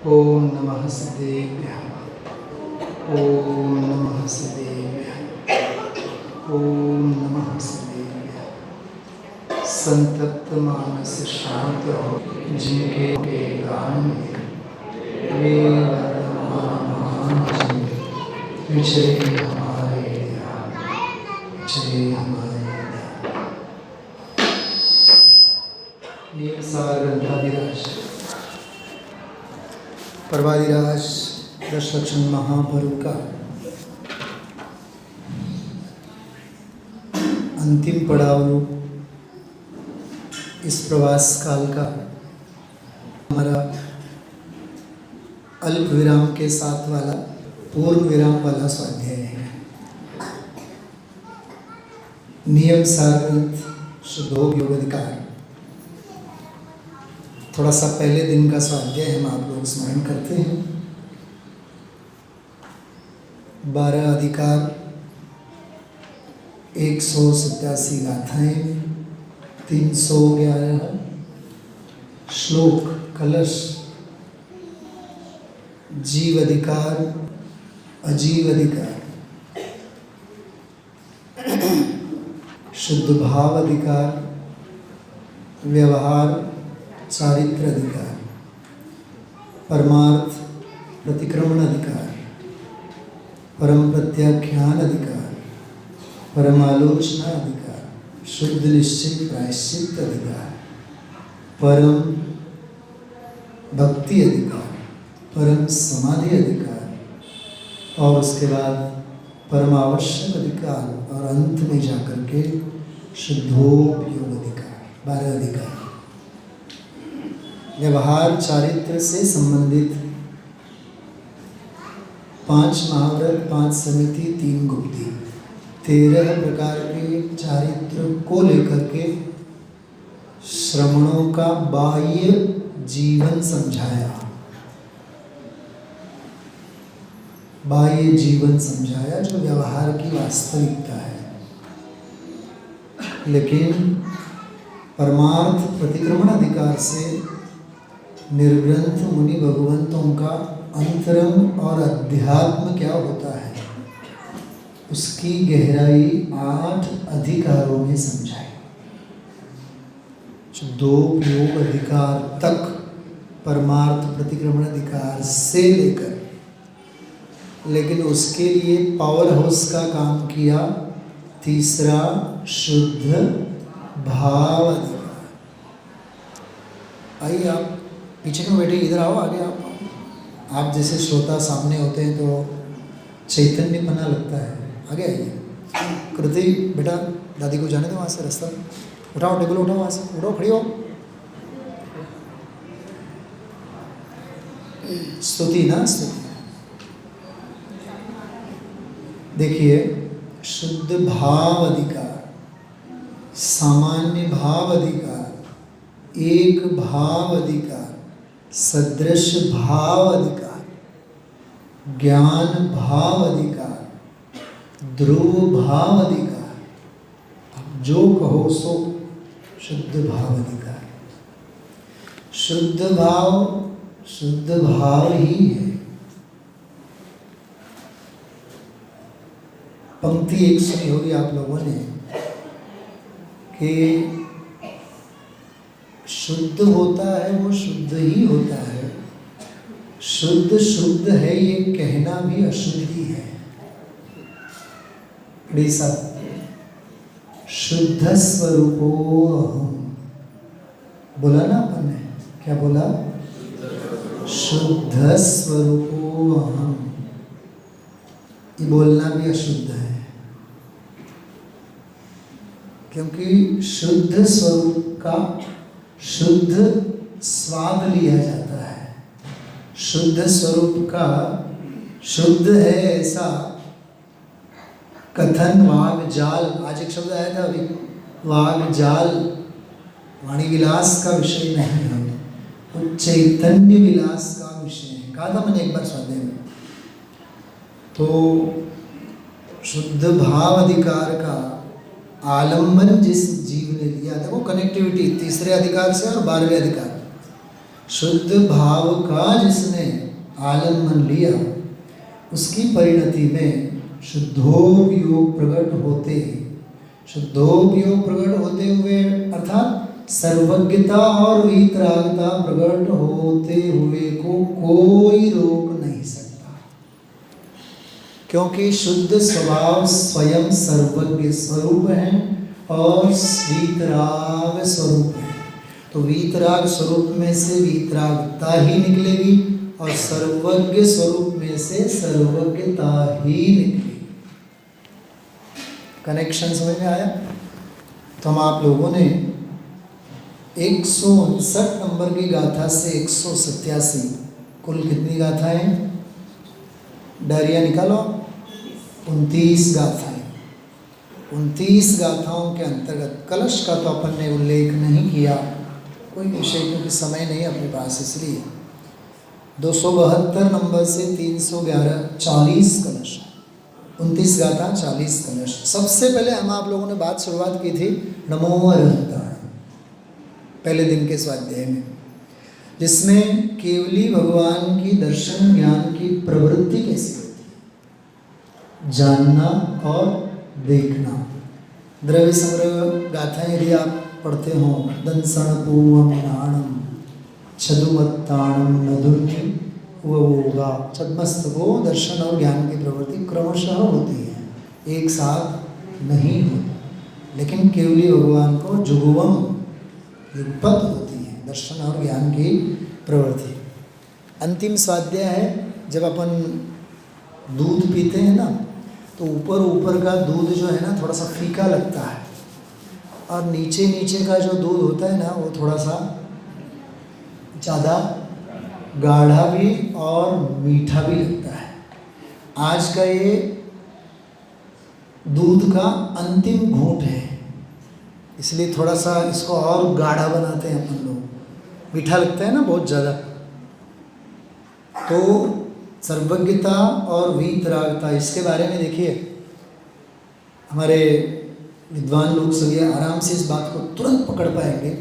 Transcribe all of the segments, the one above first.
ओम नमः सिद्धेभ्यः। ओम नमः सिद्धेभ्यः। ओम नमः सिद्धेभ्यः। संतप्त मानस शांत हो जिनके के गान में वे वर्तमान विचरे हमारे ध्यान, विचरे हमारे ध्यान। नियम सार ग्रंथाधिराज परवादिराज दशलक्षण महापर्व का अंतिम पड़ाव इस प्रवास काल का हमारा अल्प विराम के साथ वाला पूर्ण विराम वाला स्वाध्याय है। नियम सारगंथ शुद्धोग योग अधिकार। थोड़ा सा पहले दिन का स्वाध्याय हम आप लोग स्मरण करते हैं। 12 अधिकार, 187 गाथाएं, 311 श्लोक कलश, जीव अधिकार, अजीव अधिकार, शुद्ध भाव अधिकार, व्यवहार चारित्र अधिकार, परमार्थ प्रतिक्रमण अधिकार, परम प्रत्याख्यान अधिकार, परमालोचना अधिकार, शुद्ध निश्चय प्रायश्चित अधिकार, परम भक्ति अधिकार, परम समाधि अधिकार और उसके बाद परमावश्यक अधिकार और अंत में जाकर के शुद्धोपयोग अधिकार। 12 अधिकार। व्यवहार चारित्र से संबंधित 5 महाव्रत, 5 समिति, 3 गुप्ती, 13 प्रकार के चारित्र को लेकर के श्रमणों का बाह्य जीवन समझाया। बाह्य जीवन समझाया जो व्यवहार की वास्तविकता है। लेकिन परमार्थ प्रतिक्रमण अधिकार से निर्ग्रंथ मुनि भगवंतों का अंतरंग और अध्यात्म क्या होता है उसकी गहराई 8 अधिकारों में समझाई। 2 योग अधिकार तक परमार्थ प्रतिक्रमण अधिकार से लेकर, लेकिन उसके लिए पावर हाउस का काम किया 3रा शुद्ध भाव अधिकार। आइए आप पीछे क्यों बैठे, इधर आओ, आगे आप जैसे श्रोता सामने होते हैं तो चैतन्यपना लगता है। आगे आइए। कृति बेटा दादी को जाने दो वहाँ से, रास्ता उठाओ, टेबल उठाओ, वहाँ से उठाओ, खड़ी हो। स्तुति ना स्तुति। देखिए, शुद्ध भाव अधिकार, सामान्य भाव अधिकार, एक भाव अधिकार, सदृश भाव अधिकार, ज्ञान भाव अधिकार, ध्रुव भाव अधिकार, जो कहो सो शुद्ध भाव अधिकार। शुद्ध भाव ही है। पंक्ति एक सुनी होगी आप लोगों ने कि शुद्ध होता है वो शुद्ध ही होता है। शुद्ध है ये कहना भी अशुद्धि है। शुद्ध स्वरूपो अहम् बोला ना अपन ने, क्या बोला? शुद्ध स्वरूपो अहम्। ये बोलना भी अशुद्ध है, क्योंकि शुद्ध स्वरूप का शुद्ध स्वाद लिया जाता है। शुद्ध स्वरूप का शुद्ध है ऐसा कथन वाग जाल, आज एक शब्द आया था अभी, वाग जाल वाणी विलास का विषय नहीं है, वो चैतन्य विलास का विषय है। कहा था मैंने एक बार स्वाध्याय में। तो शुद्ध भाव अधिकार का आलम्बन जिस जीव ने लिया था वो कनेक्टिविटी 3रे अधिकार से और 12वें अधिकार शुद्ध भाव का जिसने आलम्बन लिया उसकी परिणति में शुद्धोपयोग प्रकट होते, शुद्धोपयोग प्रकट होते हुए अर्थात सर्वज्ञता और वीतरागता प्रकट होते हुए को कोई रोक नहीं सकता, क्योंकि शुद्ध स्वभाव स्वयं सर्वज्ञ स्वरूप है और वीतराग स्वरूप है। तो वीतराग स्वरूप में से वीतरागता ही निकलेगी और सर्वज्ञ स्वरूप में से सर्वज्ञता ही निकलेगी। कनेक्शन समझ में आया? तो हम आप लोगों ने 159 नंबर की गाथा से 187, कुल कितनी गाथाएं? डायरिया निकालो। 29 गाथाएं। 29 गाथाओं के अंतर्गत कलश का तो अपन ने उल्लेख नहीं किया, कोई विषय क्योंकि समय नहीं अपने पास, इसलिए 272 नंबर से 311 40 कलश, 29 गाथा 40 कलश। सबसे पहले हम आप लोगों ने बात शुरुआत की थी नमो अरहंताण, पहले दिन के स्वाध्याय में, जिसमें केवली भगवान की दर्शन ज्ञान की प्रवृत्ति कैसी होती है, जानना और देखना। द्रव्य संग्रह गाथाएं यदि आप पढ़ते हो, दंसण पूर्वम नाणम छदुमत्ताणम नदुर्नि वोगा, छद्मस्तको दर्शन और ज्ञान की प्रवृत्ति क्रमशः होती है, एक साथ नहीं होती, लेकिन केवली भगवान को जुगुवम युगपत होती है दर्शन और ज्ञान की प्रवृत्ति। अंतिम स्वाध्याय है, जब अपन दूध पीते हैं ना, तो ऊपर ऊपर का दूध जो है ना थोड़ा सा फीका लगता है, और नीचे नीचे का जो दूध होता है ना वो थोड़ा सा ज़्यादा गाढ़ा भी और मीठा भी लगता है। आज का ये दूध का अंतिम घूंट है, इसलिए थोड़ा सा इसको और गाढ़ा बनाते हैं अपन लोग, मीठा लगता है ना बहुत ज़्यादा। तो सर्वज्ञता और वीतरागता, इसके बारे में देखिए हमारे विद्वान लोग सभी आराम से इस बात को तुरंत पकड़ पाएंगे।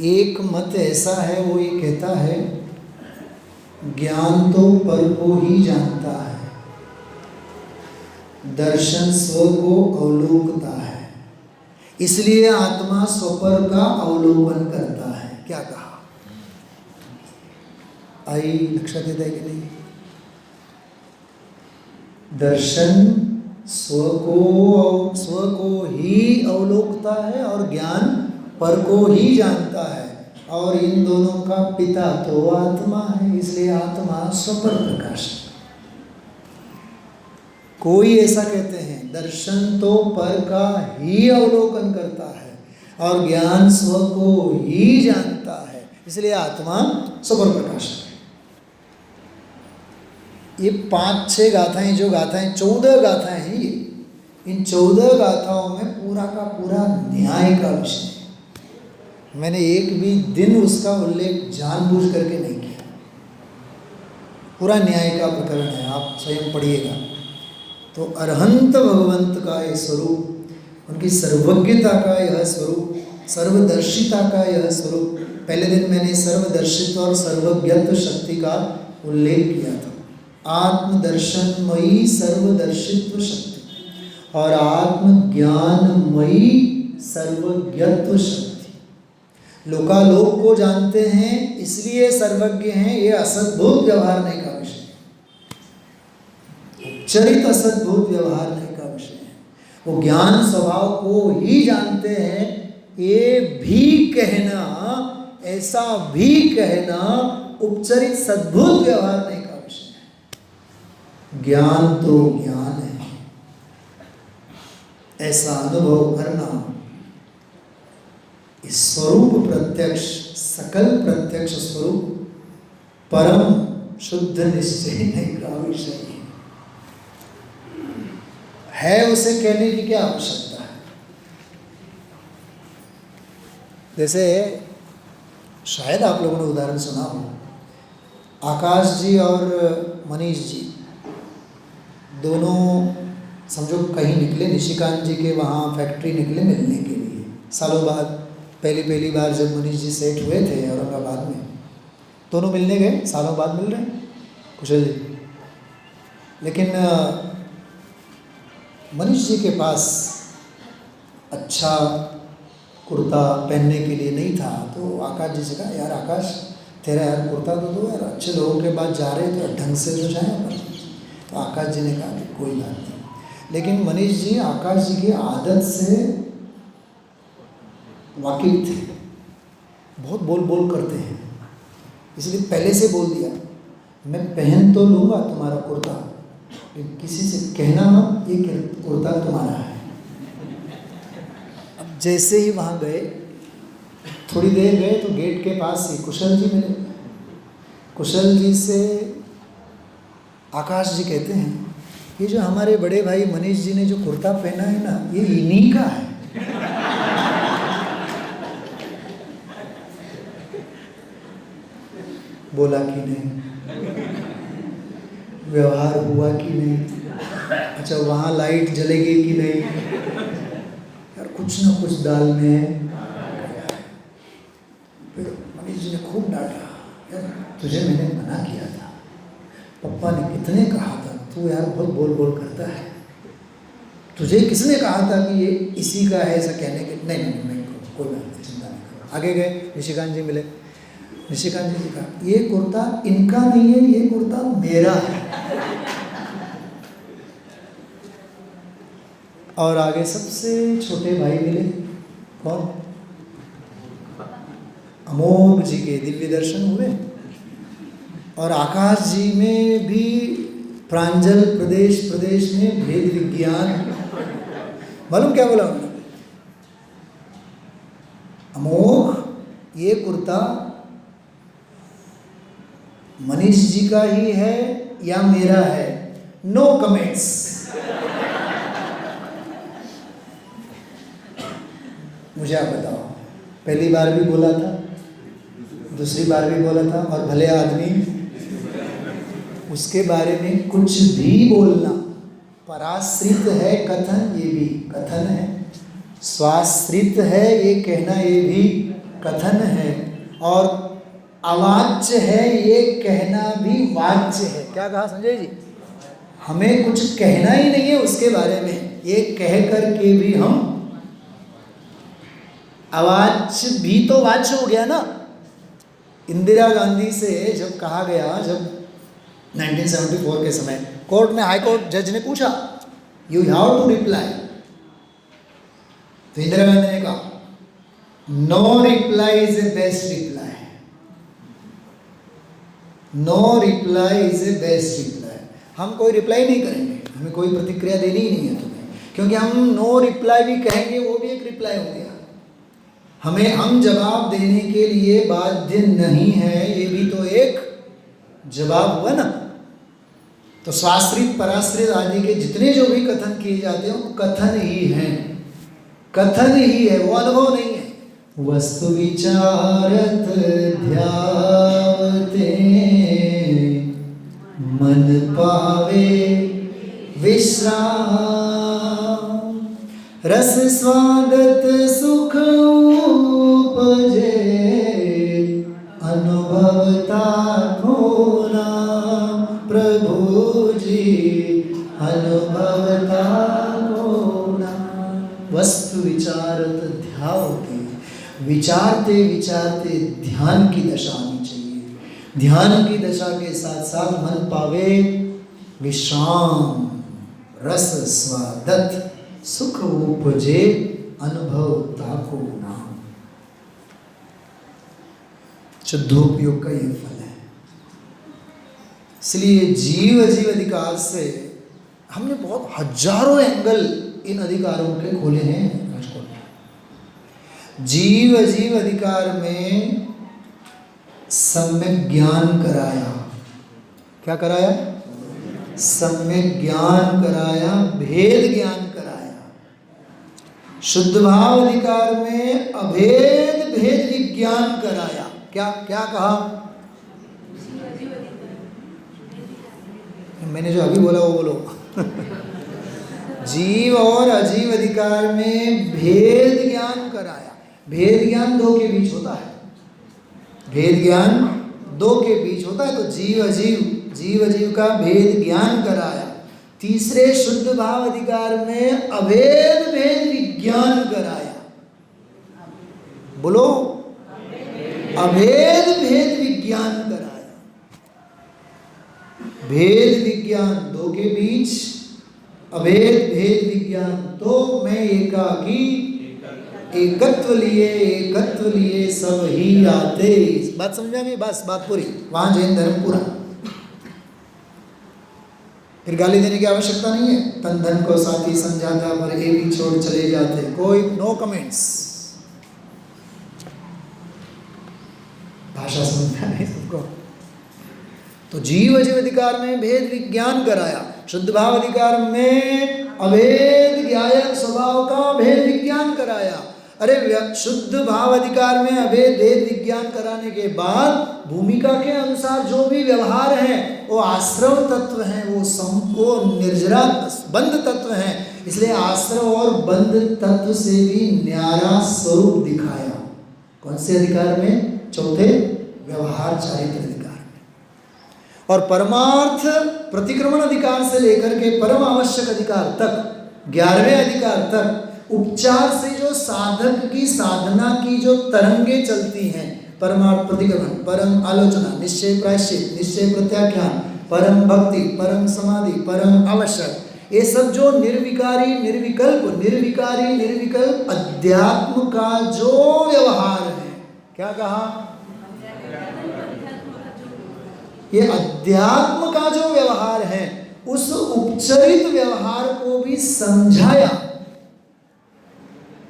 एक मत ऐसा है, वो ये कहता है ज्ञान तो पर को ही जानता है, दर्शन स्व को अवलोकता है, इसलिए आत्मा स्वपर का अवलोकन करता है। क्या कहा? आई लक्ष्य देता है कि नहीं? दर्शन स्व को ही अवलोकता है और ज्ञान पर को ही जानता है, और इन दोनों का पिता तो आत्मा है, इसलिए आत्मा स्वपर प्रकाश है। कोई ऐसा कहते हैं दर्शन तो पर का ही अवलोकन करता है और ज्ञान स्व को ही जानता है, इसलिए आत्मा स्वपर प्रकाश है। ये 5-6 गाथाएं, जो गाथाएं 14 गाथाएं हैं, ये इन 14 गाथाओं में पूरा का पूरा न्याय का विषय है। मैंने एक भी दिन उसका उल्लेख जानबूझ करके नहीं किया, पूरा न्याय का प्रकरण है, आप स्वयं पढ़िएगा। तो अरहंत भगवंत का ये स्वरूप, उनकी सर्वज्ञता का यह स्वरूप, सर्वदर्शिता का यह स्वरूप। पहले दिन मैंने सर्वदर्शित्व और सर्वज्ञत्व शक्ति का उल्लेख किया था। आत्मदर्शनमयी सर्वदर्शित्व शक्ति और आत्मज्ञानमयी सर्वज्ञत्व शक्ति। लोकालोक को जानते हैं इसलिए सर्वज्ञ हैं, ये असद्भुत व्यवहार नहीं का विषय है, उपचरित असद्भुत व्यवहार नहीं का विषय है। वो ज्ञान स्वभाव को ही जानते हैं, ये भी कहना, ऐसा भी कहना उपचरित सद्भुत व्यवहार नहीं का विषय है। ज्ञान तो ज्ञान है, ऐसा अनुभव करना, इस स्वरूप प्रत्यक्ष, सकल प्रत्यक्ष स्वरूप परम शुद्ध निश्चय नहीं का विषय है। उसे कहने की क्या आवश्यकता है? जैसे शायद आप लोगों ने उदाहरण सुना हो, आकाश जी और मनीष जी दोनों समझो कहीं निकले, निशिकांत जी के वहाँ फैक्ट्री निकले मिलने के लिए। सालों बाद पहली बार जब मनीष जी सेट हुए थे औरंगाबाद में, दोनों मिलने गए, सालों बाद मिल रहे हैं कुशल जी। लेकिन मनीष जी के पास अच्छा कुर्ता पहनने के लिए नहीं था, तो आकाश जी से कहा, यार आकाश तेरा यार कुर्ता तो दो यार, अच्छे लोगों के पास जा रहे हैं तो ढंग से तो जाए अपन। तो आकाश जी ने कहा कि कोई बात नहीं। लेकिन मनीष जी आकाश जी की आदत से वाकिफ थे, बहुत बोल बोल करते हैं, इसलिए पहले से बोल दिया, मैं पहन तो लूँगा तुम्हारा कुर्ता, लेकिन किसी से कहना मत ये कुर्ता तुम्हारा है। अब जैसे ही वहाँ गए, थोड़ी देर गए तो गेट के पास ही कुशल जी मिले। कुशल जी से आकाश जी कहते हैं, ये जो हमारे बड़े भाई मनीष जी ने जो कुर्ता पहना है ना, ये इन्हीं का है। बोला कि नहीं, व्यवहार हुआ कि नहीं, अच्छा वहाँ लाइट जलेगी कि नहीं, यार कुछ ना कुछ दाल में। फिर मनीष जी ने खूब डांटा, यार तुझे मैंने मना किया था, पप्पा ने कितने कहा था, तू यार बहुत बोल बोल करता है, तुझे किसने कहा था कि ये इसी का है ऐसा कहने के। नहीं नहीं नहीं, कोई बात नहीं, चिंता नहीं करो। आगे गए, निशिकांत जी मिले। निशिकांत जी कहा, ये कुर्ता इनका नहीं है, ये कुर्ता मेरा है। और आगे सबसे छोटे भाई मिले, कौन? अमोघ जी के दिव्य दर्शन हुए। और आकाश जी में भी प्रांजल प्रदेश प्रदेश में भेद विज्ञान। मालूम क्या बोला उन्होंने? अमोघ, ये कुर्ता मनीष जी का ही है या मेरा है? No comments. मुझे आप बताओ, पहली बार भी बोला था, दूसरी बार भी बोला था, और भले आदमी उसके बारे में कुछ भी बोलना, पराश्रित है कथन, ये भी कथन है, स्वाश्रित है ये कहना, ये भी कथन है, और अवाच्य है ये कहना भी वाच्य है। क्या कहा संजय जी? हमें कुछ कहना ही नहीं है उसके बारे में, ये कह कर के भी हम अवाच्य भी तो वाच्य हो गया ना। इंदिरा गांधी से जब कहा गया, जब 1974 के समय कोर्ट में, हाई कोर्ट जज ने पूछा, यू हैव टू रिप्लाई, तो इंदिरा गांधी ने कहा, no reply is a best reply, no reply is a best reply. हम कोई रिप्लाई नहीं करेंगे, हमें कोई प्रतिक्रिया देनी ही नहीं है तुम्हें, क्योंकि हम नो रिप्लाई भी कहेंगे वो भी एक रिप्लाई हो गया। हम जवाब देने के लिए बाध्य नहीं है, ये भी तो एक जवाब हुआ ना। तो स्वाश्रित पराश्रित आदि के जितने जो भी कथन किए जाते हैं वो कथन ही हैं, कथन ही है, वो अनुभव नहीं है। वस्तु विचारत ध्यावते मन पावे विश्राम, रस स्वागत सुख उपजे अनुभवता होना, प्रभु जी अनुभवता होना। वस्तु विचारत ध्यावते, विचारते विचारते ध्यान की दशा आनी चाहिए, ध्यान की दशा के साथ साथ मन पावे विश्राम, रस स्वादत सुख उपजे अनुभव ताको नाम। शुद्धोपयोग का ये फल है। इसलिए जीव जीव अधिकार से हमने बहुत हजारों एंगल इन अधिकारों के खोले हैं। जीव जीव अधिकार में सम्यक ज्ञान कराया, क्या कराया? सम्यक ज्ञान कराया, भेद ज्ञान कराया। शुद्ध भाव अधिकार में अभेद भेद विज्ञान कराया। क्या क्या कहा? मैंने जो अभी बोला वो बोलो। जीव और अजीव अधिकार में भेद ज्ञान कराया। भेद ज्ञान दो के बीच होता है, भेद ज्ञान दो के बीच होता है, तो जीव अजीव का भेद ज्ञान कराया। तीसरे शुद्ध भाव अधिकार में अभेद भेद विज्ञान कराया। बोलो, अभेद भेद विज्ञान कराया। भेद विज्ञान दो के बीच, अभेद भेद विज्ञान तो मैं एकाकी, एकत्व लिए सब ही आते। बात समझ में आ गई? बस बात पूरी, वहां जैन धर्म पूरा। फिर गाली देने की आवश्यकता नहीं है। तन धन को साथी समझाता पर ये भी छोड़ चले जाते, कोई नो कमेंट्स। भाषा समझ में आ गई सबको? तो जीव अजीव अधिकार में भेद विज्ञान कराया, शुद्ध भाव अधिकार में अभेद ज्ञायक स्वभाव का भेद विज्ञान कराया। अरे शुद्ध भाव अधिकार में अभेद भेद विज्ञान कराने के बाद भूमिका के अनुसार जो भी व्यवहार है वो आश्रव तत्व है, वो निर्जरा बंध तत्व है। इसलिए आश्रव और बंध तत्व से भी न्यारा स्वरूप दिखाया। कौन से अधिकार में? चौथे व्यवहार चारित्र अधिकार में। और परमार्थ प्रतिक्रमण अधिकार से लेकर के परम आवश्यक अधिकार तक, 11वें अधिकार तक उपचार से जो साधक की साधना की जो तरंगे चलती हैं, परमार्थ प्रतिक्रमण, परम आलोचना, निश्चय प्रायश्चित, निश्चय प्रत्याख्यान, परम भक्ति, परम समाधि, परम आवश्यक, ये सब जो निर्विकारी निर्विकल्प अध्यात्म का जो व्यवहार है, क्या कहा? ये अध्यात्म का जो व्यवहार है उस उपचरित व्यवहार को भी समझाया।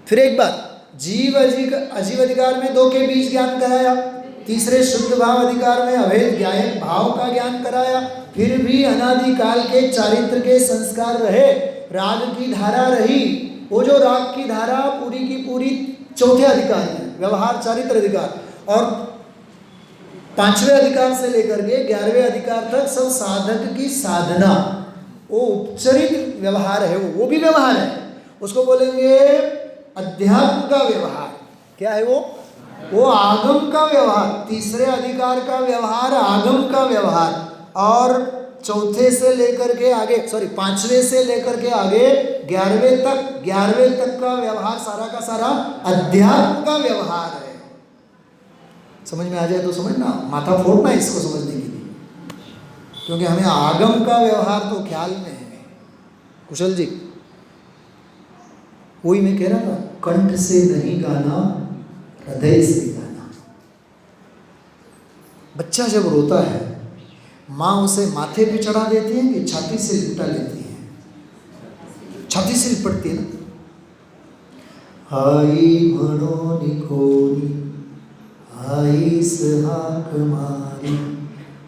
फिर एक बार जीव अजीव अधिकार में दो के बीच ज्ञान कराया, तीसरे शुद्ध भाव अधिकार में अभेद ज्ञायक भाव का ज्ञान कराया। फिर भी अनादिकाल के चारित्र के संस्कार रहे, राग की धारा रही। वो जो राग की धारा पूरी की पूरी चौथे अधिकार में व्यवहार चारित्र अधिकार, और 5वें अधिकार से लेकर के 11वें अधिकार तक सब साधक की साधना, वो उपचरित व्यवहार है, वो भी व्यवहार है। उसको बोलेंगे अध्यात्म का व्यवहार। क्या है वो आगम का व्यवहार। तीसरे अधिकार का व्यवहार आगम का व्यवहार, और चौथे से लेकर के आगे 5वें से लेकर के आगे 11वें तक का व्यवहार सारा का सारा अध्यात्म का व्यवहार है। समझ में आ जाए तो समझना, माथा फोड़ना इसको समझने के लिए, क्योंकि हमें आगम का व्यवहार तो ख्याल में है। कुशल जी, वही मैं कह रहा था, कंठ से नहीं गाना, हृदय से गाना। बच्चा जब रोता है, माँ उसे माथे पे चढ़ा देती है कि छाती से लिपटा लेती है? छाती से लिपटती है ना। आई म्हणो निकोनी, आईस हाक मारी,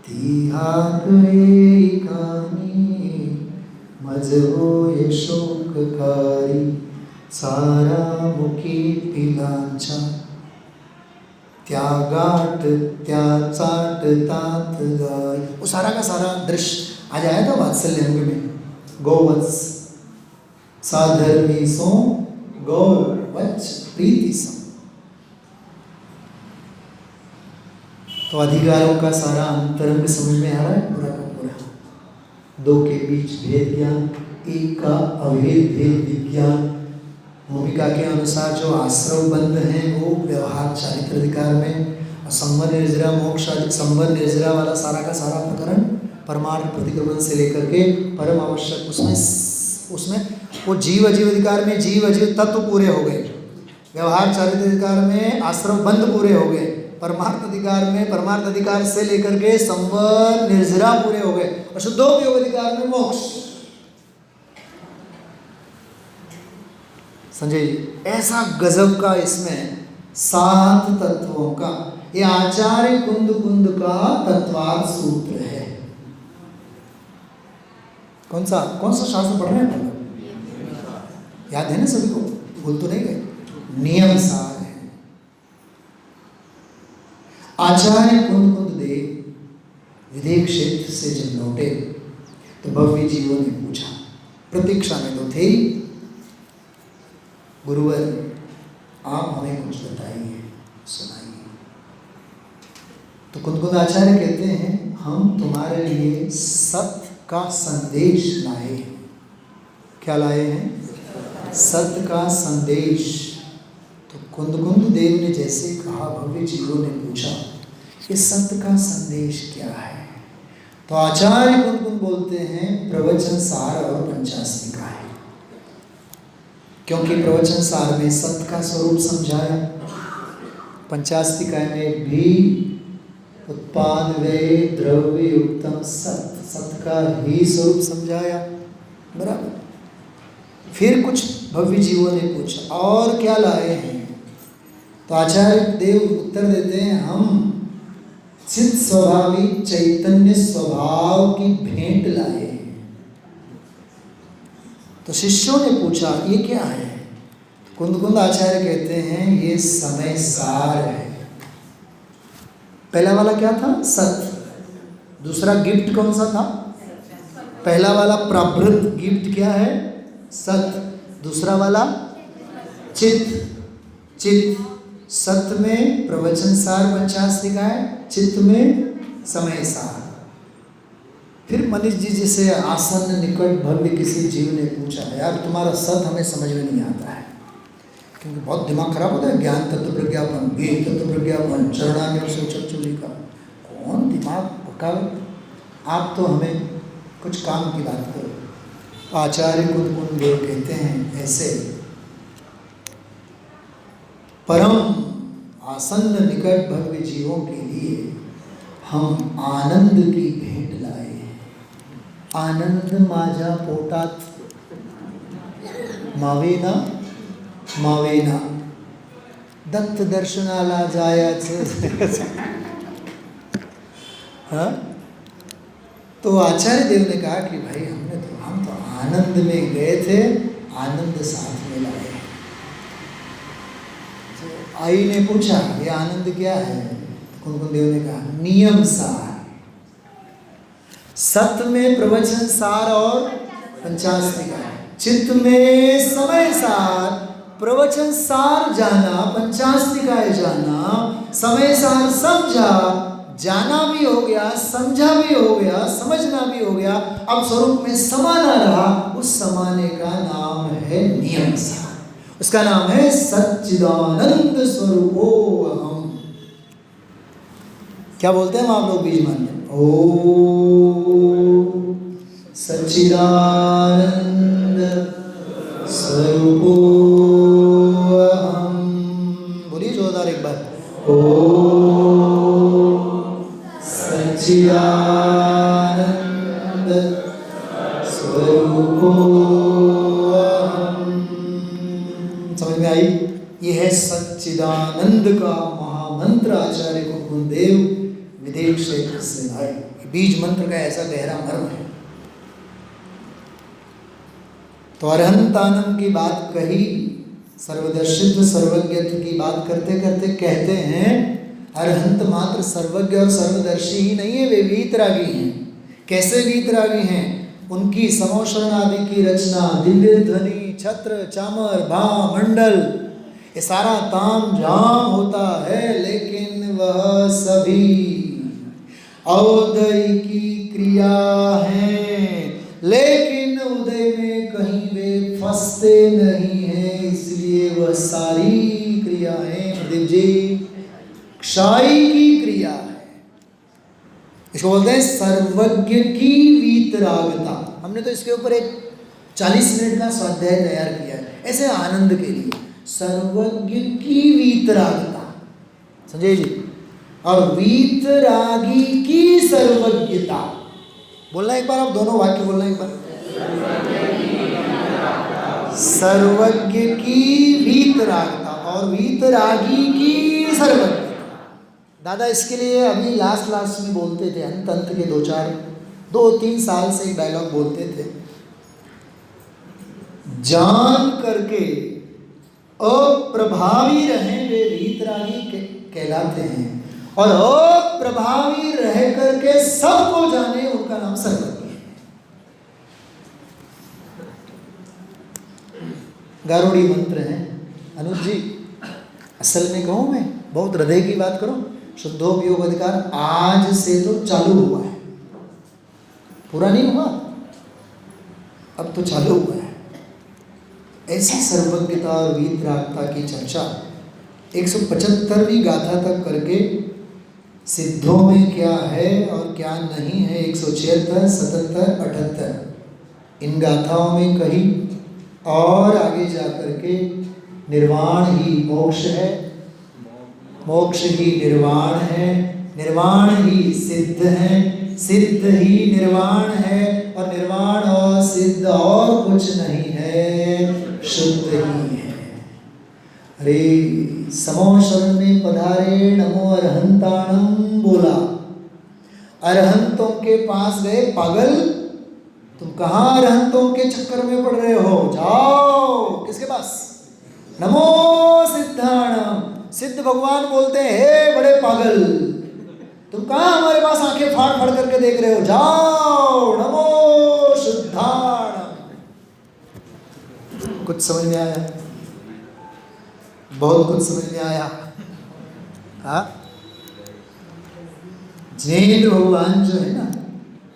ती हाक एकानी, मजवो ये शोककारी, सारा मुखी पिलांचा, त्यागाट त्याचाट तात गाय। वो सारा का सारा दृश्य आज आया था वात्सल्य अंग में। गौवत्स साधर्मी सो गौवत्स प्रीति सम। तो अधिकारों का सारा अंतरंग समझ में आ रहा है पूरा का पूरा। दो के बीच भेद ज्ञान, एक का अभेद भेद विज्ञान। भूमिका के अनुसार जो आश्रव बंध हैं वो व्यवहार चारित्र अधिकार में, और संबंध निर्जरा मोक्ष संबंध निर्जरा वाला सारा का सारा प्रकरण परमार्थ प्रतिक्रमण से लेकर के परम आवश्यक, उसमें वो जीव अजीव अधिकार में जीव अजीव तत्व पूरे हो गए, व्यवहार चारित्र अधिकार में आश्रव बंध पूरे हो गए, परमार्थ अधिकार में परमार्थ अधिकार से लेकर के संबंध निर्जरा पूरे हो गए, और शुद्धोपयोग अधिकार में मोक्ष। संजय जी, ऐसा गजब का इसमें 7 तत्वों का ये आचार्य कुंद का तत्वार्थ सूत्र है। कौन सा शास्त्र पढ़ रहे हैं? याद है ना सभी को? भूल तो नहीं गए? नियम सार है। आचार्य कुंद देव विदेह क्षेत्र से जब लौटे तो भव्य जीवों ने पूछा, प्रतीक्षा में तो थे, गुरुवर आप हमें कुछ बताइए, सुनाइए। तो कुंदकुंद आचार्य कहते हैं हम तुम्हारे लिए सत्य का संदेश लाए हैं। क्या लाए हैं? सत्य का संदेश। तो कुंदकुंद देव ने जैसे कहा, भव्य जीवों ने पूछा ये सत्य का संदेश क्या है? तो आचार्य कुंदकुंद बोलते हैं प्रवचन सार और पंचास्तिका है। क्योंकि प्रवचन सार में सत्य का स्वरूप समझाया, पंचास्तिका में भी उत्पाद व्यय द्रव्य युक्तम सत्य, सत्य का ही स्वरूप समझाया। बराबर। फिर कुछ भव्य जीवों ने पूछा और क्या लाए हैं? तो आचार्य देव उत्तर देते हैं हम चित स्वभावी चैतन्य स्वभाव की भेंट लाए हैं। तो शिष्यों ने पूछा ये क्या है? कुंदकुंद आचार्य कहते हैं ये समय सार है। पहला वाला क्या था? सत्य। दूसरा गिफ्ट कौन सा था? पहला वाला प्राभृत गिफ्ट क्या है? सत्य। दूसरा वाला चित्त। चित्त। सत्य में प्रवचन सार पंचास्तिका है, चित्त में समय सार। फिर मनीष जी जैसे आसन्न निकट भव्य किसी जीव ने पूछा यार तुम्हारा सत्य हमें समझ में नहीं आता है, क्योंकि बहुत दिमाग खराब होता है। ज्ञान तत्व प्रज्ञापन, वेद तत्व प्रज्ञापन, चरणान्य चौचली का कौन दिमाग पकावे? आप तो हमें कुछ काम की बात करो। आचार्य कुंदकुंद देव कहते हैं ऐसे परम आसन्न निकट भव्य जीवों के लिए हम आनंद की भेंट लाए हैं। आनंद माझ्या पोटात मावेना मावेना, दत्त दर्शनाला जायचं। हाँ, तो आचार्य देव ने कहा कि भाई हम तो आनंद में गए थे, आनंद साथ में लाए। तो आई ने पूछा ये आनंद क्या है? कुंदकुंद देव ने कहा नियम सार। सत्य में प्रवचन सार और पंचास्तिका, चित्त में समय सार, प्रवचन सार जाना, पंचास्तिकाए जाना, समय सार समझा, जाना भी हो गया, समझा भी हो गया, समझना भी हो गया, अब स्वरूप में समाना रहा। उस समाने का नाम है नियम सार। उसका नाम है सच्चिदानंद स्वरूपो अहम। क्या बोलते हैं आप लोग बीज मंत्र? ओ सच्चिदानंद स्वरूपो अहम। बोलिए जोरदार एक बार। ओ सच्चिदानंद स्वरूपो अहम। समझ में आई? ये है सच्चिदानंद का महामंत्र। आचार्य कुंदकुंद देव विदेश क्षेत्र से आए। बीज मंत्र का ऐसा गहरा मर्म है। तो अरहंतानम की बात कही, सर्वदर्शित्व सर्वज्ञत्व की बात करते करते कहते हैं अरहंत मात्र सर्वज्ञ और सर्वदर्शी ही नहीं है, वे वीतरागी हैं। कैसे वीतरागी हैं? उनकी समोषण आदि की रचना, दिव्य ध्वनि, छत्र, चामर, भा, मंडल, ये सारा ताम झाम होता है, लेकिन वह सभी औदय की क्रिया है। लेकिन उदय में कहीं वे फंसते नहीं हैं, इसलिए वह सारी क्रियाएं प्रदीप जी क्षय की क्रिया है। इसको बोलते हैं सर्वज्ञ की वीतरागता। हमने तो इसके ऊपर एक 40 मिनट का स्वाध्याय तैयार किया है ऐसे आनंद के लिए। सर्वज्ञ की वीतरागता, संजय जी, और वीतरागी की सर्वज्ञता। बोलना एक बार, आप दोनों वाक्य बोलना एक बार। सर्वज्ञ की वीतरागता और वीतरागी की सर्वज्ञता। दादा इसके लिए अभी लास्ट में बोलते थे, अंत के 2-3 साल से एक डायलॉग बोलते थे, जान करके अप्रभावी रहें वे वीतरागी कहलाते हैं, और अप्रभावी रह करके सबको जाने उनका नाम सर्वज्ञ है। गारुड़ी मंत्र है। अनुज जी, असल में कहूँ मैं, बहुत हृदय की बात करूँ, शुद्धोपयोग अधिकार आज से तो चालू हुआ है, पूरा नहीं हुआ, अब तो चालू हुआ है। ऐसी सर्वज्ञता और वीतरागता की चर्चा 175वीं गाथा तक करके सिद्धों में क्या है और क्या नहीं है, 176, 77, 78 इन गाथाओं में कहीं और आगे जा करके निर्वाण ही मोक्ष है, मोक्ष ही निर्वाण है, निर्वाण ही सिद्ध है, सिद्ध ही निर्वाण है, और निर्वाण और सिद्ध और कुछ नहीं है, शुद्ध ही है। अरे समो शरण में पधारे नमो अरहंताणम बोला, अरहंतों के पास गए, पागल तुम कहाँ अरहंतों के चक्कर में पड़ रहे हो, जाओ किसके पास, नमो सिद्धाणम। सिद्ध भगवान बोलते हैं हे बड़े पागल, तुम कहाँ हमारे पास आंखें फाड़ फाड़ करके देख रहे हो, जाओ नमो शुद्धाणम। कुछ समझ में आया, बहुत कुछ समझ में आया। हाँ, जैन भगवान जो है ना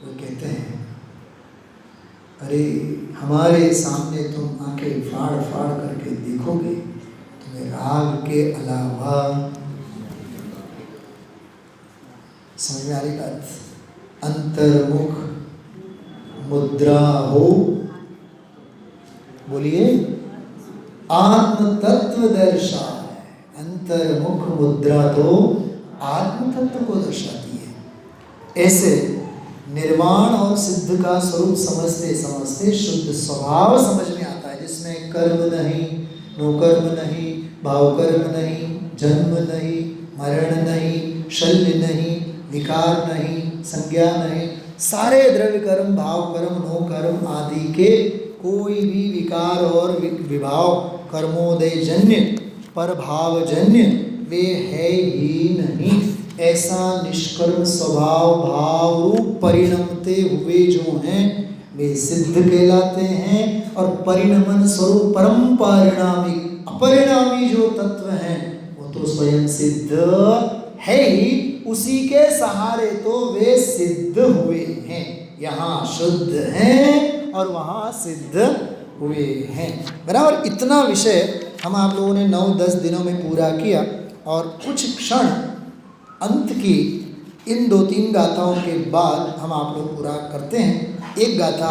वो कहते हैं अरे हमारे सामने तुम आंखें फाड़ फाड़ करके देखोगे, तुम्हें राग के अलावा, समझ में आ रही बात, अंतर्मुख मुद्रा हो, बोलिए आत्म तत्व दर्शा है। अंतर्मुख मुद्रा तो आत्म तत्व को दर्शाती है। ऐसे निर्वाण और सिद्ध का स्वरूप समझते समझते शुद्ध स्वभाव समझ में आता है, जिसमें कर्म नहीं, नोकर्म नहीं, भाव कर्म नहीं, जन्म नहीं, मरण नहीं, शल्य नहीं, विकार नहीं, संज्ञा नहीं, सारे द्रव्य कर्म, भाव कर्म, नो कर्म आदि के कोई भी विकार और विभाव कर्मोदय जन्य पर भाव जन्य वे है ही नहीं। ऐसा निष्कर्म स्वभाव भाव रूप परिणमते हुए जो हैं वे सिद्ध कहलाते हैं, और परिणमन स्वरूप परम परिणामी अपरिणामी जो तत्व हैं वो तो स्वयं सिद्ध है ही, उसी के सहारे तो वे सिद्ध हुए हैं। यहाँ शुद्ध हैं और वहाँ सिद्ध हुए हैं। बराबर इतना विषय हम आप लोगों ने 9-10 दिनों में पूरा किया, और कुछ क्षण अंत की इन 2-3 गाथाओं के बाद हम आप लोग पूरा करते हैं। एक गाथा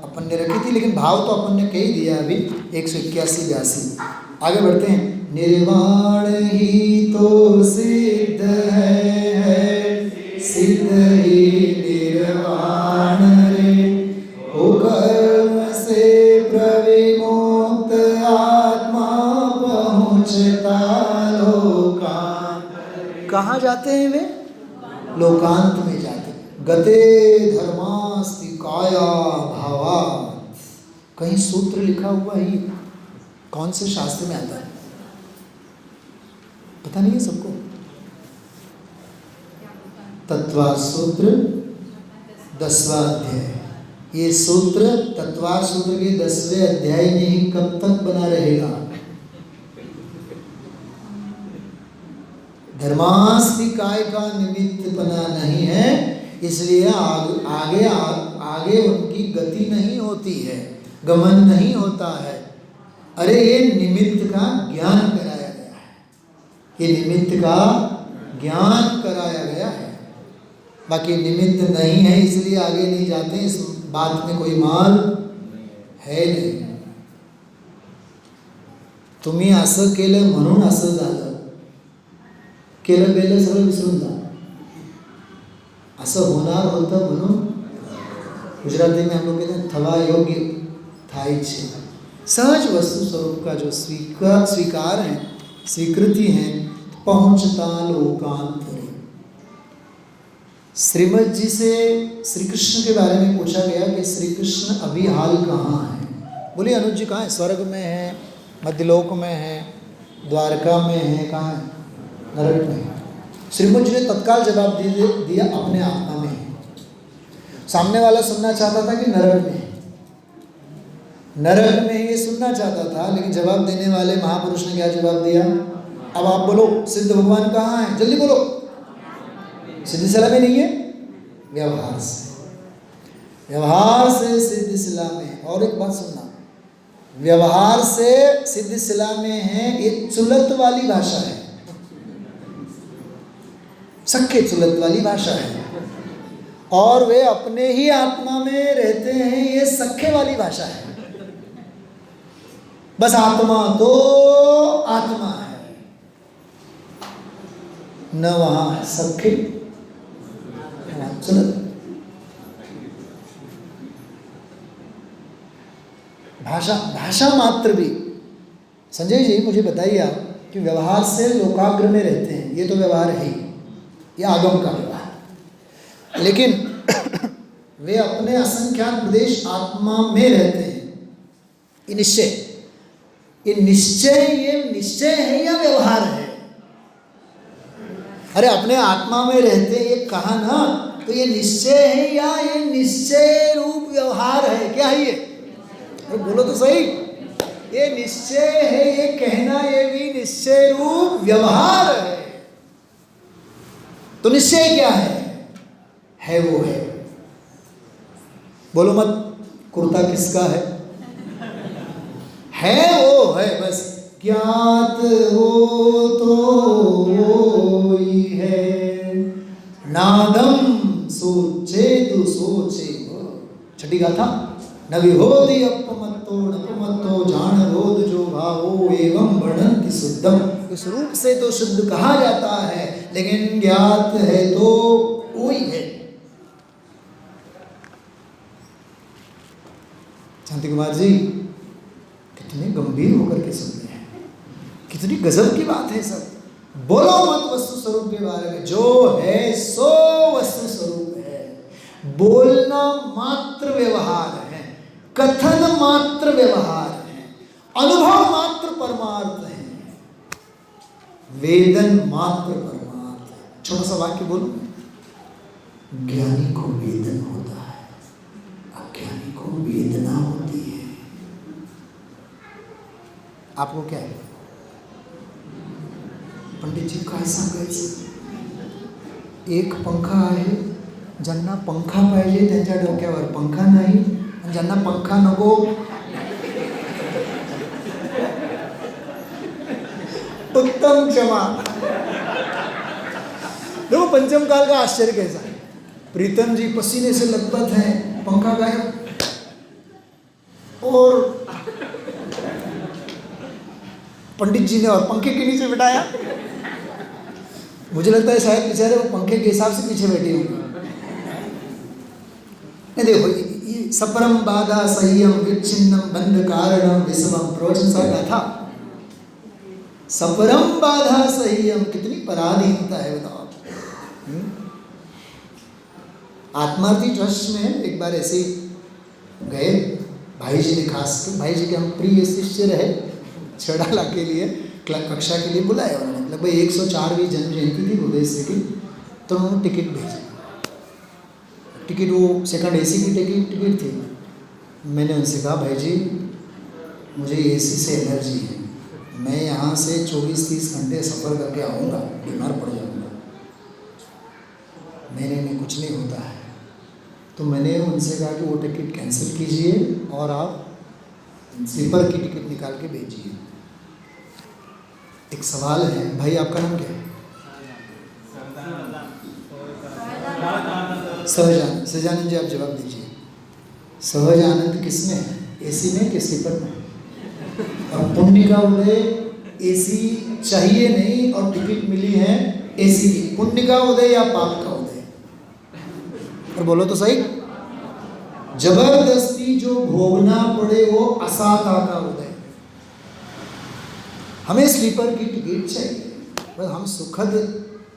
अपन ने रखी थी, लेकिन भाव तो अपन ने कह ही दिया अभी, 181-82। आगे बढ़ते हैं। निर्वाण ही तो सिद्ध है, सिद्ध ही निर्वाण रे, हो कर्म से प्रविमुक्त आत्मा पहुँचता लोकांत। कहाँ जाते हैं वे? लोकांत में जाते। गते धर्मास्ति काया भावात्। कहीं सूत्र लिखा हुआ ही, कौन से शास्त्र में आता है पता नहीं है सबको। तत्वार सूत्र 10वां अध्याय। ये सूत्र तत्वार सूत्र के 10वें अध्याय में ही कब तक बना रहेगा? धर्मास्ति काय का निमित्त बना नहीं है, इसलिए आगे उनकी गति नहीं होती है, गमन नहीं होता है। अरे ये निमित्त का ज्ञान कराया गया है, ये निमित्त का ज्ञान कराया गया है। बाकी निमित्त नहीं है इसलिए आगे नहीं जाते, इस बात में कोई माल है नाही। तुम्ही असं केलं म्हणून असं झालं, केलं बेलं सगळं विसरून जा, असं होणार होतं म्हणून। गुजराती में हम लोग कहते हैं थवा योग्य थाई छे। सहज वस्तु स्वरूप का जो स्वीकार है, स्वीकृति है, पहुंचता लोकांतरे। श्रीमद जी से श्री कृष्ण के बारे में पूछा गया कि श्री कृष्ण अभी हाल कहाँ है? बोलिए अनुज जी कहाँ है? स्वर्ग में है, मध्यलोक में है, द्वारका में है, कहाँ है? नरक में है। श्रीमद जी ने तत्काल जवाब दिया अपने आत्मा में है। सामने वाला सुनना चाहता था कि नरक में है, नरक में ये सुनना चाहता था, लेकिन जवाब देने वाले महापुरुष ने क्या जवाब दिया? अब आप बोलो सिद्ध भगवान कहाँ है, जल्दी बोलो। सिद्धि सिला में नहीं है, व्यवहार से, व्यवहार से सिद्धि सिला में। और एक बात सुनना, व्यवहार से सिद्धि सिला में है, ये चुलत वाली भाषा है, सख्य चुलत वाली भाषा है। और वे अपने ही आत्मा में रहते हैं, ये सख्य वाली भाषा है। बस आत्मा तो आत्मा है, न वहां सख्य चुलत। भाषा मात्र भी। संजय जी मुझे बताइए आप कि व्यवहार से लोकाग्र में रहते हैं, ये तो व्यवहार है ही, ये आगम का व्यवहार, लेकिन वे अपने असंख्यात प्रदेश आत्मा में रहते हैं। ये निश्चय है या व्यवहार है? अरे अपने आत्मा में रहते हैं, ये कहा ना, तो ये निश्चय है या ये निश्चय रूप व्यवहार है? क्या है ये? अरे बोलो तो सही। ये निश्चय है, ये कहना, ये भी निश्चय रूप व्यवहार है। तो निश्चय क्या है वो है। बोलो मत कुर्ता किसका है वो है, बस ज्ञात हो तो वो ही है, नादम सोचे तो सोचे। छठी गाथा, न विहोति अपमत्तो जान रोध जो भावो एवं वर्णन्ति शुद्धम। इस रूप से तो शुद्ध कहा जाता है, लेकिन ज्ञात है तो वही है। शांति कुमार जी कितने गंभीर होकर के सुन रहे हैं, कितनी गजब की बात है सब। बोलो मत वस्तु स्वरूप के बारे में, जो है सो वस्तु स्वरूप है। बोलना मात्र व्यवहार है, कथन मात्र व्यवहार है, अनुभव मात्र परमार्थ है, वेदन मात्र परमार्थ है। छोटा सा वाक्य बोलूं, ज्ञानी को वेदन होता है, अज्ञानी को वेदना होती है। आपको क्या है? पंडित जी काय सांगायचं, एक पंखा आहे, ज्यांना पंखा पाहिजे त्यांच्या डोक्यावर पंखा नाही, आणि ज्यांना पंखा नको उत्तम क्षमा। देखो पंचम काल का आश्चर्य कैसा है। प्रीतम जी पसीने से लथपथ हैं, पंखा गायब, और पंडित जी ने और पंखे के नीचे बिठाया। मुझे लगता है शायद बेचारे वो पंखे के हिसाब से पीछे बैठे होंगे। नहीं देखो, ये सपरम बाधा संयम विच्छिन्नम बंध कारणम विषमम प्रवचन सा था। सपरम बाधा संयम, कितनी पराधीनता है बताओ आप। आत्मार्थी ट्रस्ट में एक बार ऐसे गए, भाई जी ने खास, भाई जी के हम प्रिय शिष्य रहे, छड़ाला के लिए कक्षा के लिए बुलाया उन्होंने। लगभग 104वीं जन्म जयंती थी भूदेश की, तो उन्होंने टिकट भेजी। टिकट वो सेकंड एसी की टिकट थी। मैंने उनसे कहा, भाई जी मुझे एसी से एलर्जी है, मैं यहाँ से 24-30 घंटे सफ़र करके आऊँगा, बीमार पड़ जाऊँगा, मेरे में कुछ नहीं होता है। तो मैंने उनसे कहा कि वो टिकट कैंसिल कीजिए और आप स्लीपर की टिकट निकाल के भेजिए। एक सवाल है, भाई आपका नाम क्या है? सहजानंद। सहजानंद जी आप जवाब दीजिए, सहजानंद किस में है, एसी में कि स्लीपर में? और पुण्य का उदय एसी चाहिए नहीं और टिकट मिली है एसी की, पुण्य का उदय या पाप का उदय? और बोलो तो सही। जबरदस्ती जो भोगना पड़े वो असाता का उदय। हमें स्लीपर की टिकट चाहिए, बस हम सुखद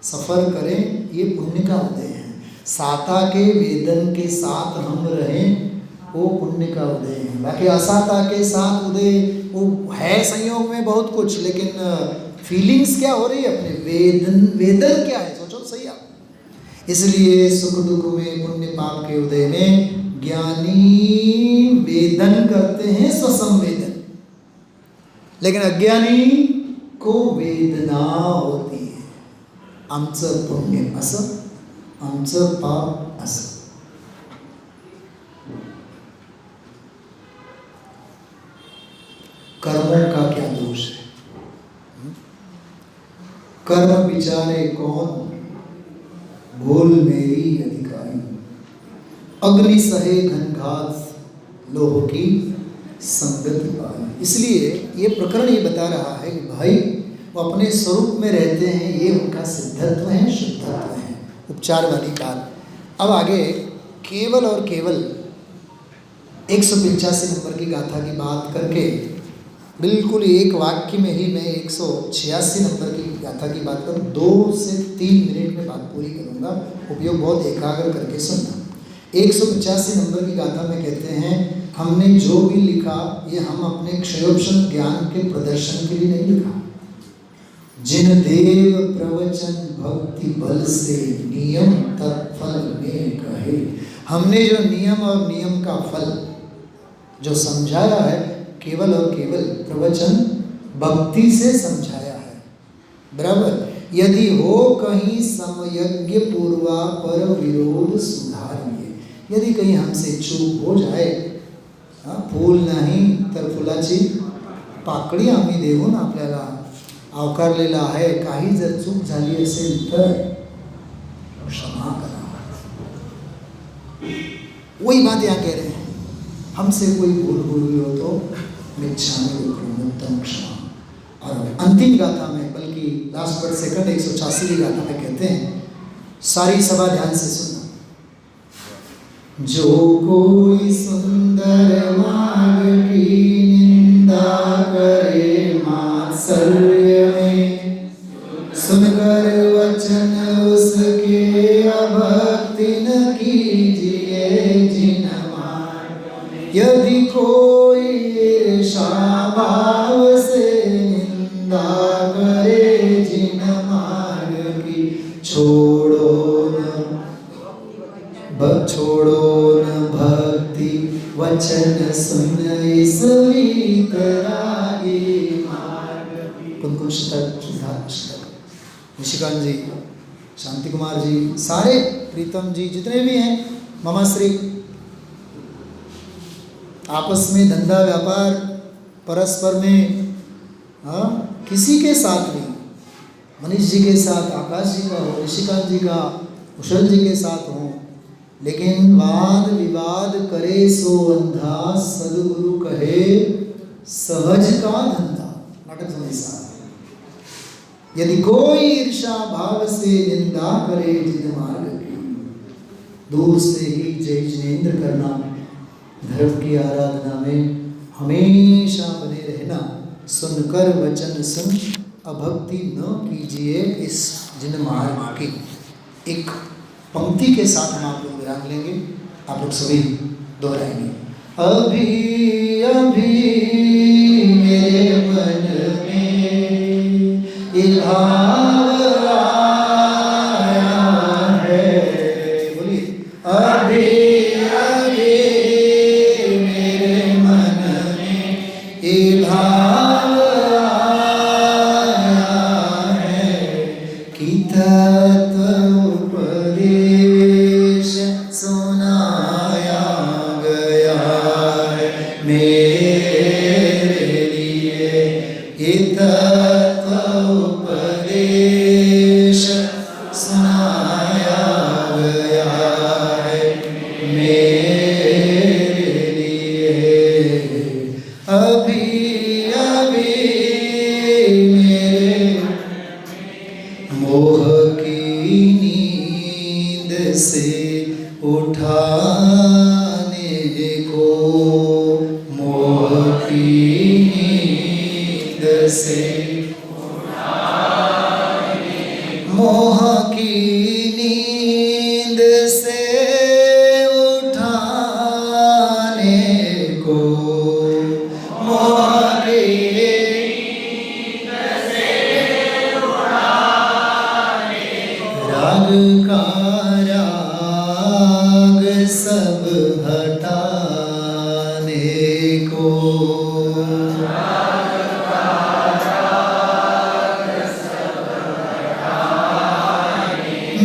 सफर करें, ये पुण्य का उदय है। साता के वेदन के साथ हम रहें, वो पुण्य का उदय है। बाकी असाता के साथ उदय वो है संयोग में बहुत कुछ, लेकिन फीलिंग्स क्या हो रही है अपने, वेदन क्या है, सोचो सही आप। इसलिए सुख दुख में, पुण्य पाप के उदय में ज्ञानी वेदन करते हैं, स्वसंवेदन, लेकिन अज्ञानी को वेदना होती है। आमचं पुण्य असं, आमचं पाप असं. कर्मों का क्या दोष है? कर्म विचारे कौन, भूल मेरी अधिकारी. अग्नि सहे घनघात, लोह की संगति पाई. इसलिए ये प्रकरण ये बता रहा है कि भाई वो अपने स्वरूप में रहते हैं, ये उनका सिद्धत्व है, शुद्धत्व है, उपचार वाली बात. अब आगे केवल और केवल 185 नंबर की गाथा की बात करके बिल्कुल एक वाक्य में ही मैं 186 नंबर की गाथा की बात करूँ. 2 से 3 मिनट में बात पूरी करूँगा. उपयोग बहुत एकाग्र करके सुनना. 185 नंबर की गाथा में कहते हैं, हमने जो भी लिखा ये हम अपने क्षयोपशन ज्ञान के प्रदर्शन के लिए नहीं लिखा. जिन देव प्रवचन भक्ति बल से नियम तत्फल में कहे. हमने जो नियम और नियम का फल जो समझाया है, केवल और केवल प्रवचन भक्ति से समझाया है. बराबर. यदि हो कहीं समयज्ञ पूर्वा पर विरोध सुधारिए. यदि कहीं हमसे चूक हो जाए, फूल नाही तर फुलाची पाकळी आम्ही देऊन आपल्याला आवकारलेला आहे, काही जर चूक झाली असेल तर क्षमा करा. वही बात यहाँ कह रहे हैं, हमसे कोई भूल हुई हो तो मिच्छामि दुक्कडम क्षमा. और अंतिम गाथा में, बल्कि लास्ट वर्ड सेकंड 186 की गाथा में कहते हैं, सारी सभा ध्यान से सुनना. जो कोई सुंदर मार्ग की निंदा करे मात्सर्य में, सुनकर वचन उसके अभक्ति न कीजिए जिन मार्ग. यदि कोई ईर्षा भाव से निंदा करे जिन मार्ग की, छोड़ो न भक्ति वचन सुन इस वितरागी मार्ग. कुछ निशिकांत जी, शांति कुमार जी, सारे प्रीतम जी, जितने भी हैं, ममाश्री, आपस में धंधा व्यापार परस्पर में, किसी के साथ भी, मनीष जी के साथ, आकाश जी का हो, निशिकांत जी का, कुशल जी के साथ हो, लेकिन वाद विवाद करे सो अंधा, सदगुरु कहे सहज का धंधा. नाटक समझ साथ. यदि कोई ईर्षा भाव से निंदा करे जिन मार्ग की, दूर से ही जय जिनेंद्र करना, धर्म की आराधना में हमेशा बने रहना. सुनकर वचन सुन अभक्ति न कीजिए इस जिन मार्ग की. एक पंक्ति के साथ हम आप लोग विराम लेंगे, आप लोग सभी दोहराएंगे. अभी अभी मेरे मन में ये भाव आया है. बोलिए. अभी अभी मेरे मन में ये भाव आया है कि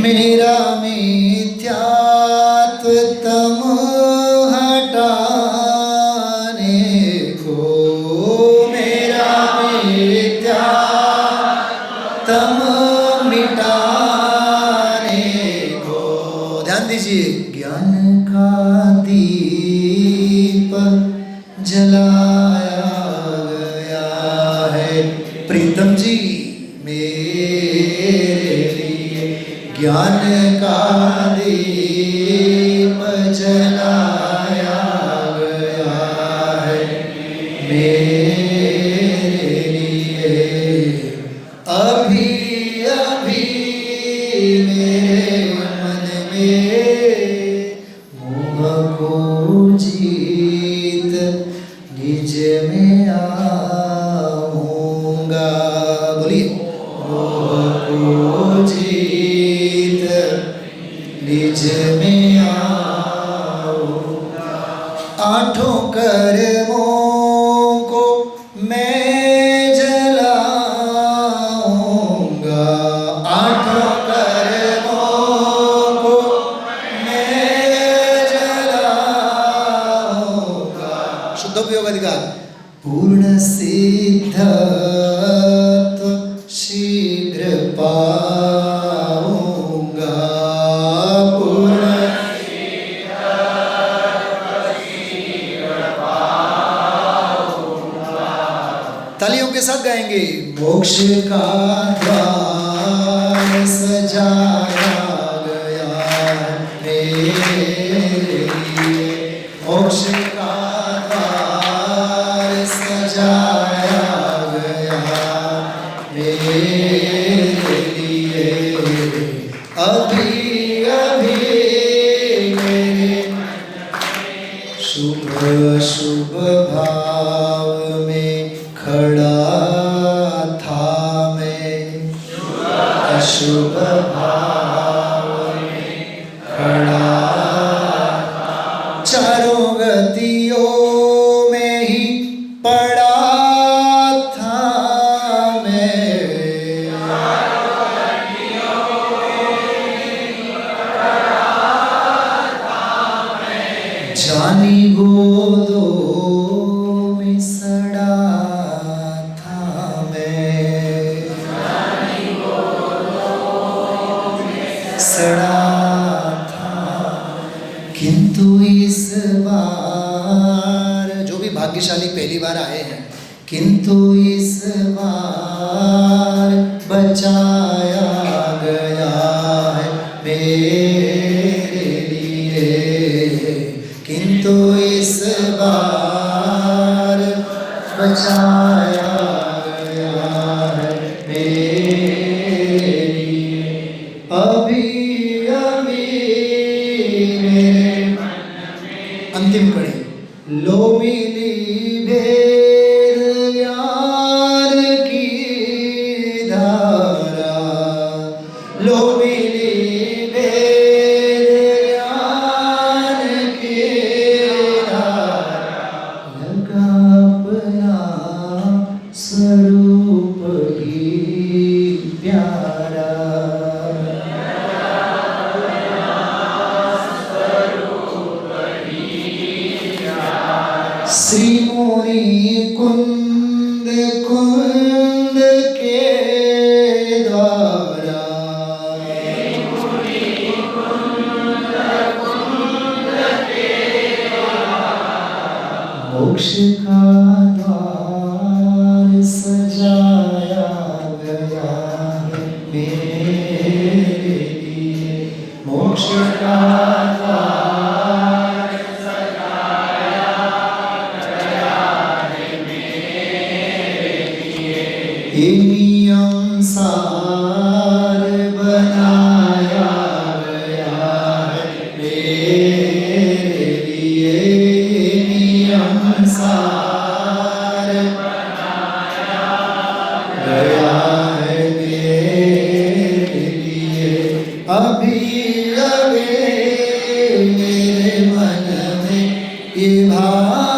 मेरा में तम हटाने को, मेरा मिथ्या तम मिटाने को। ध्यान दीजिए, ज्ञान का दीप जलाया गया है प्रीतम जी मेरे लिए। ज्ञान का दीप जलाया गया है मेरे लिए। अभी अभी मेरे मन में मोह को जीत निज में आऊंगा। बोलिए, मोह को जीत निज में आऊंगा। आठों कर्मों को मैं जलाऊंगा। आठों कर्मों को मैं जलाऊंगा। शुद्धोपयोग अधिकार। पूर्ण सिद्धत्व शीघ्र पाऊंगा। पूर्ण तालियों के साथ गाएंगे। मोक्ष का द्वार सजाया गया मेरे लिए। मोक्ष का द्वार सजाया गया मेरे लिए। अभी अभी मेरे शुभ शुभ भाव में खड़ा था मैं। अशुभ भाव में खड़ा, चारों गतियों में ही पड़ा था मैं। जानी गोदों में सड़ा था मैं। सड़ा था, किंतु इस बार जो भी भाग्यशाली पहली बार आए हैं, किंतु इस बार बचाया गया है मेरे लिए। किंतु इस बार बचाया गया है मेरे लिए। अभी अभी मेरे अंतिम कड़ी। लो मिली भेद यार की धारा। लो मिली भेद यार की धारा। लगा अपना स्वरूप ही प्यारा। श्री मुनि कुंद कुंद के द्वारा। मोक्ष का द्वार सजाया गया है मेरे लिए। मोक्ष का द्वार सजाया गया है मेरे लिए। नियम सार बनाया गया है मेरे लिए। नियम सार बनाया गया है मेरे लिए। अभी अभी मेरे मन में ये भाव